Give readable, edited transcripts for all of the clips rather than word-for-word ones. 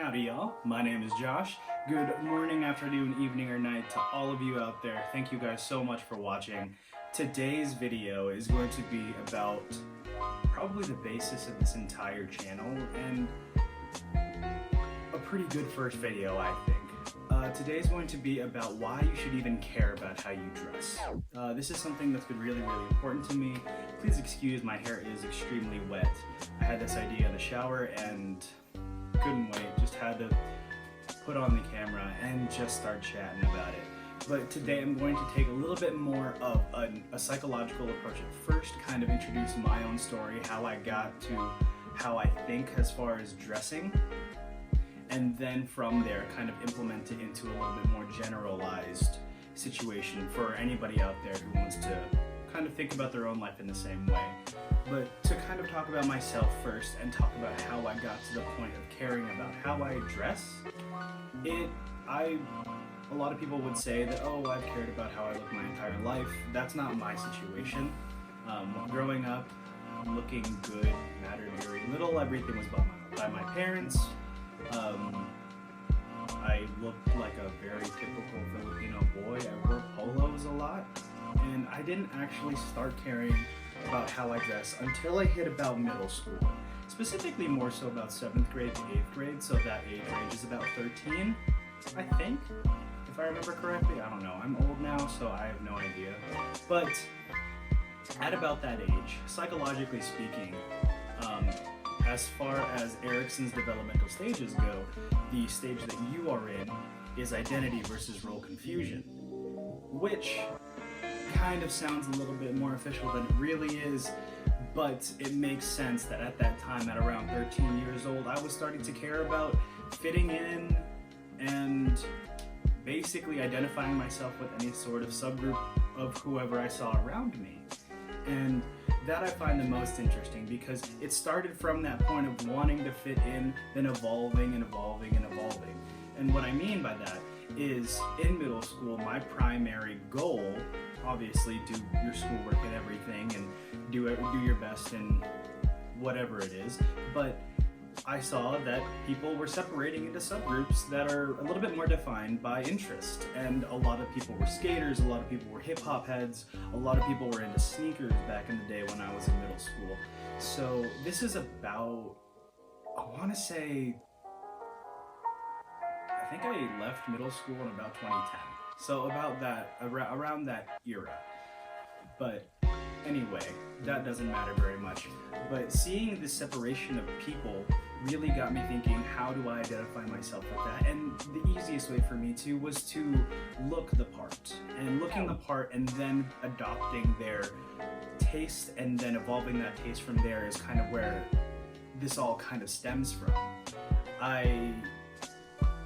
Howdy y'all, my name is Josh. Good morning, afternoon, evening, or night to all of you out there. Thank you guys so much for watching. Today's video is going to be about probably the basis of this entire channel and a pretty good first video, I think. Today is going to be about why you should even care about how you dress. This is something that's been really important to me. Please excuse, my hair is extremely wet. I had this idea in the shower and couldn't wait, just had to put on the camera and just start chatting about it. But today I'm going to take a little bit more of a psychological approach at first, kind of introduce my own story, how I got to how I think as far as dressing, and then from there kind of implement it into a little bit more generalized situation for anybody out there who wants to kind of think about their own life in the same way. But to kind of talk about myself first and talk about how I got to the point of caring about how I dress, a lot of people would say that, oh, I've cared about how I look my entire life. That's not my situation. Growing up, looking good mattered very little. Everything was by my parents. I looked like a very typical Filipino boy. I wore polos a lot, and I didn't actually start caring about how I dress until I hit about middle school. Specifically more so about 7th grade to 8th grade, so that age range is about 13, I think, if I remember correctly. I don't know, I'm old now, so I have no idea. But at about that age, psychologically speaking, as far as Erikson's developmental stages go, the stage that you are in is identity versus role confusion, which kind of sounds a little bit more official than it really is, but it makes sense that at that time, at around 13 years old, I was starting to care about fitting in and basically identifying myself with any sort of subgroup of whoever I saw around me. And that I find the most interesting because it started from that point of wanting to fit in, then evolving and evolving and evolving. And what I mean by that is, in middle school, my primary goal, obviously do your schoolwork and everything and do your best in whatever it is, but I saw that people were separating into subgroups that are a little bit more defined by interest. And a lot of people were skaters, a lot of people were hip-hop heads, a lot of people were into sneakers back in the day when I was in middle school. So this is about, I want to say, I think I left middle school in about 2010. So about that, around that era. But anyway, that doesn't matter very much. But seeing the separation of people really got me thinking, how do I identify myself with that? And the easiest way for me to was to look the part. And looking the part and then adopting their taste and then evolving that taste from there is kind of where this all kind of stems from. I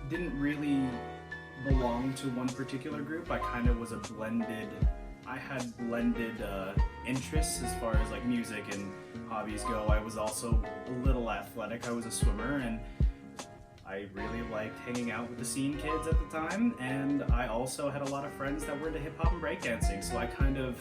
didn't really belong to one particular group. I kind of was I had blended interests as far as like music and hobbies go. I was also a little athletic. I was a swimmer, and I really liked hanging out with the scene kids at the time, and I also had a lot of friends that were into hip-hop and breakdancing, so I kind of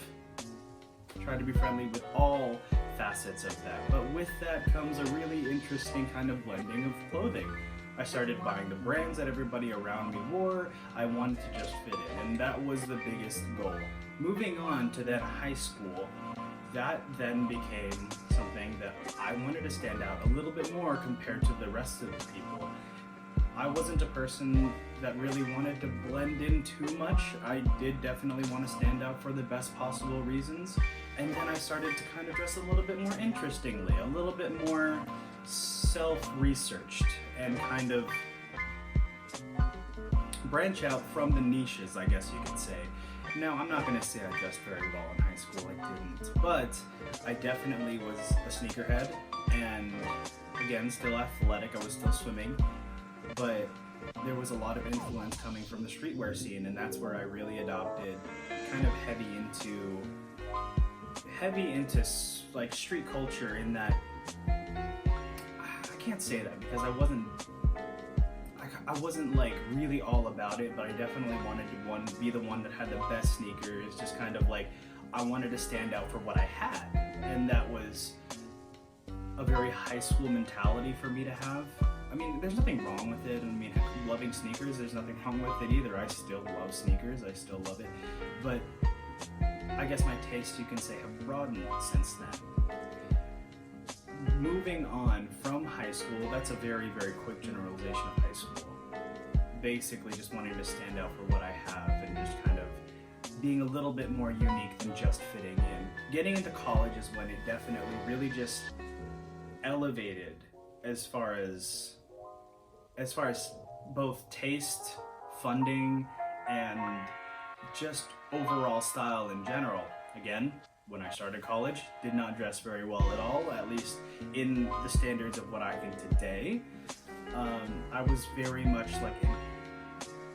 tried to be friendly with all facets of that. But with that comes a really interesting kind of blending of clothing. I started buying the brands that everybody around me wore. I wanted to just fit in, and that was the biggest goal. Moving on to then high school, that then became something that I wanted to stand out a little bit more compared to the rest of the people. I wasn't a person that really wanted to blend in too much. I did definitely want to stand out for the best possible reasons. And then I started to kind of dress a little bit more interestingly, a little bit more self-researched, and kind of branch out from the niches, I guess you could say. Now, I'm not going to say I dressed very well in high school, I didn't, but I definitely was a sneakerhead, and again, still athletic, I was still swimming, but there was a lot of influence coming from the streetwear scene, and that's where I really adopted kind of heavy into like street culture, in that I can't say that because I wasn't like really all about it, but I definitely wanted to be the one that had the best sneakers. Just kind of like, I wanted to stand out for what I had, and that was a very high school mentality for me to have. I mean, there's nothing wrong with it. I mean, loving sneakers, there's nothing wrong with it either. I still love sneakers. I still love it. But I guess my tastes, you can say, have broadened since then. Moving on from high school, that's a very, very quick generalization of high school. Basically just wanting to stand out for what I have and just kind of being a little bit more unique than just fitting in. Getting into college is when it definitely really just elevated as far as both taste, funding, and just overall style in general. Again, when I started college, did not dress very well at all, at least in the standards of what I think today. I was very much like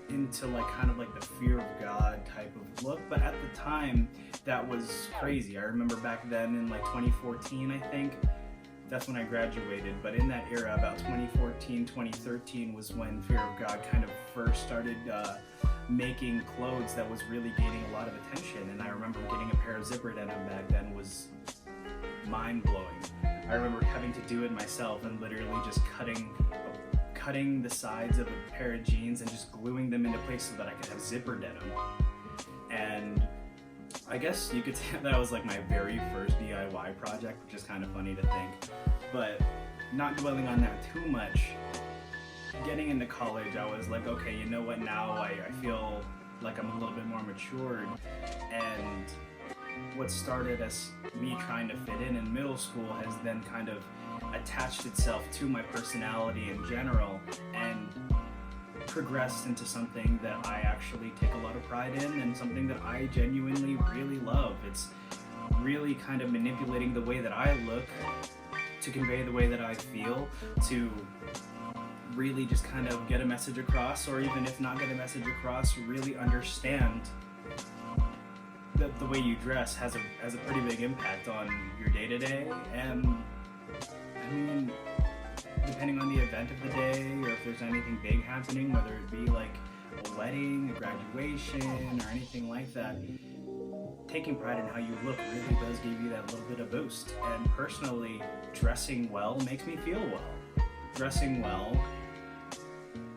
into like kind of like the fear of God type of look, but at the time that was crazy. I remember back then in like 2014, I think, that's when I graduated, but in that era, about 2014, 2013 was when Fear of God kind of first started making clothes that was really gaining a lot of attention. And I remember getting a pair of zipper denim back then was mind-blowing. I remember having to do it myself and literally just cutting the sides of a pair of jeans and just gluing them into place so that I could have zipper denim. And I guess you could say that was like my very first DIY project, which is kind of funny to think. But not dwelling on that too much, getting into college, I was like, okay, you know what, now I feel like I'm a little bit more matured. And what started as me trying to fit in middle school has then kind of attached itself to my personality in general and progressed into something that I actually take a lot of pride in and something that I genuinely really love. It's really kind of manipulating the way that I look to convey the way that I feel, to really just kind of get a message across, or even if not get a message across, really understand that the way you dress has a pretty big impact on your day-to-day. And I mean, depending on the event of the day, or if there's anything big happening, whether it be like a wedding, a graduation, or anything like that, taking pride in how you look really does give you that little bit of boost. And personally, dressing well makes me feel well. Dressing well,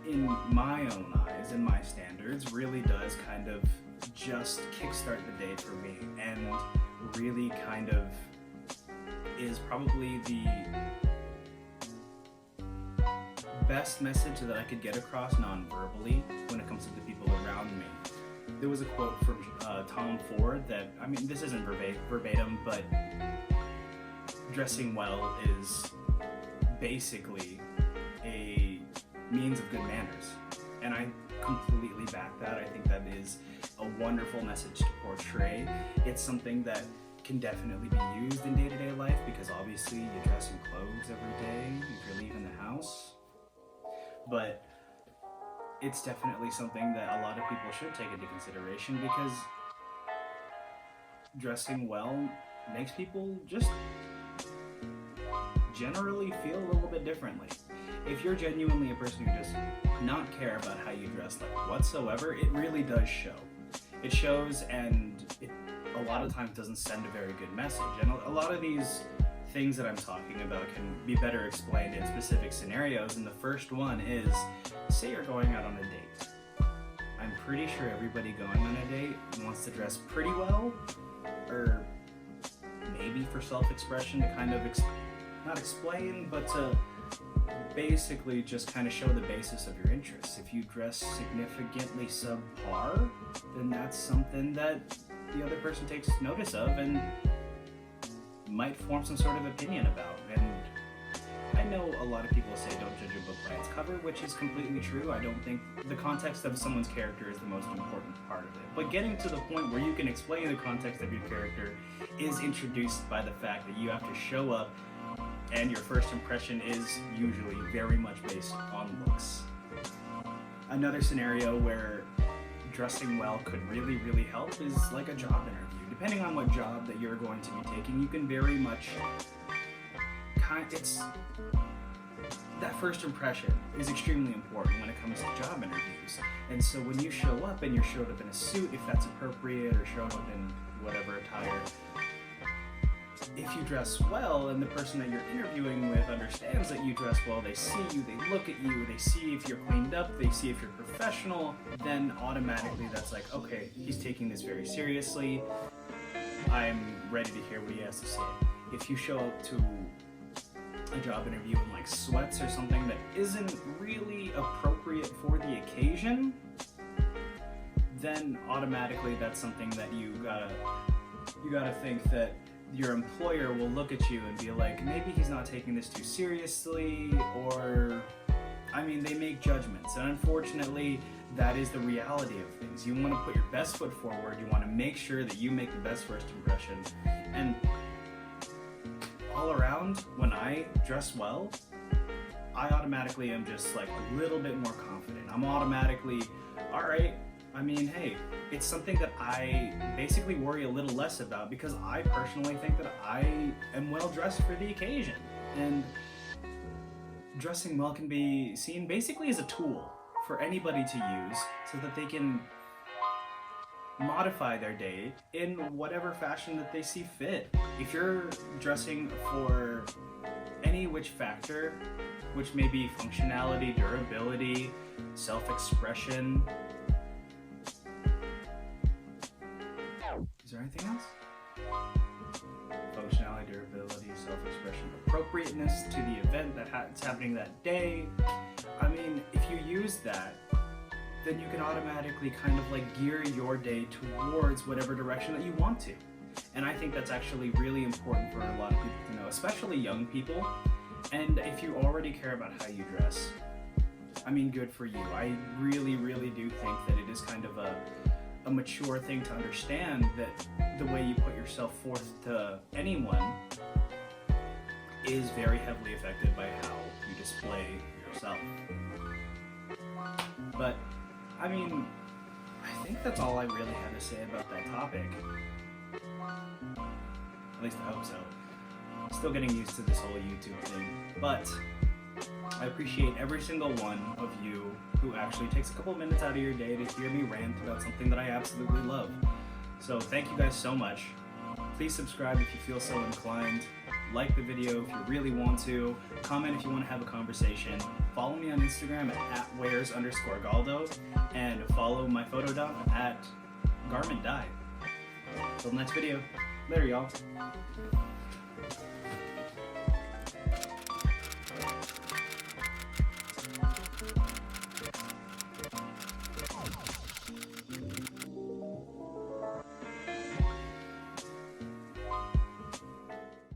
in my own eyes and my standards, really does kind of just kickstart the day for me, and really kind of is probably the best message that I could get across non-verbally when it comes to the people around me. There was a quote from Tom Ford that, I mean, this isn't verbatim, but dressing well is basically a means of good manners. And I completely back that. I think that is a wonderful message to portray. It's something that can definitely be used in day-to-day life, because obviously you dress in clothes every day if you're leaving the house. But it's definitely something that a lot of people should take into consideration, because dressing well makes people just generally feel a little bit differently. If you're genuinely a person who does not care about how you dress like whatsoever, it really does show. It shows, and it a lot of times doesn't send a very good message. And a lot of these things that I'm talking about can be better explained in specific scenarios, and the first one is, say you're going out on a date. I'm pretty sure everybody going on a date wants to dress pretty well, or maybe for self-expression to kind of, not explain, but to basically just kind of show the basis of your interests. If you dress significantly subpar, then that's something that the other person takes notice of and might form some sort of opinion about. And I know a lot of people say don't judge a book by its cover, which is completely true. I don't think the context of someone's character is the most important part of it. But getting to the point where you can explain the context of your character is introduced by the fact that you have to show up, and your first impression is usually very much based on looks. Another scenario where dressing well could really, really help is like a job interview. Depending on what job that you're going to be taking, you can very much it's that first impression is extremely important when it comes to job interviews. And so when you show up and you're showed up in a suit, if that's appropriate, or showed up in whatever attire, if you dress well and the person that you're interviewing with understands that you dress well, they see you, they look at you, they see if you're cleaned up, they see if you're professional, then automatically that's like, okay, he's taking this very seriously. I'm ready to hear what he has to say. If you show up to a job interview in like sweats or something that isn't really appropriate for the occasion, then automatically that's something that you gotta think that your employer will look at you and be like, maybe he's not taking this too seriously, or, I mean, they make judgments, and unfortunately, that is the reality of things. You want to put your best foot forward, you want to make sure that you make the best first impression, and all around, when I dress well, I automatically am just like a little bit more confident. I'm automatically, alright, I mean, hey, it's something that I basically worry a little less about because I personally think that I am well dressed for the occasion. And dressing well can be seen basically as a tool for anybody to use so that they can modify their day in whatever fashion that they see fit. If you're dressing for any which factor, which may be functionality, durability, self-expression. Is there anything else? Functionality, durability, self-expression, appropriateness to the event that's happening that day. I mean, if you use that, then you can automatically kind of like gear your day towards whatever direction that you want to. And I think that's actually really important for a lot of people to know, especially young people. And if you already care about how you dress, I mean, good for you. I really, really do think that it is kind of a mature thing to understand that the way you put yourself forth to anyone is very heavily affected by how you display yourself. But, I mean, I think that's all I really had to say about that topic. At least I hope so. Still getting used to this whole YouTube thing, but I appreciate every single one of you who actually takes a couple of minutes out of your day to hear me rant about something that I absolutely love. So thank you guys so much. Please subscribe if you feel so inclined. Like the video if you really want to. Comment if you want to have a conversation. Follow me on Instagram at @wares_galdo and follow my photo dump at garment dye. Till the next video. Later, y'all.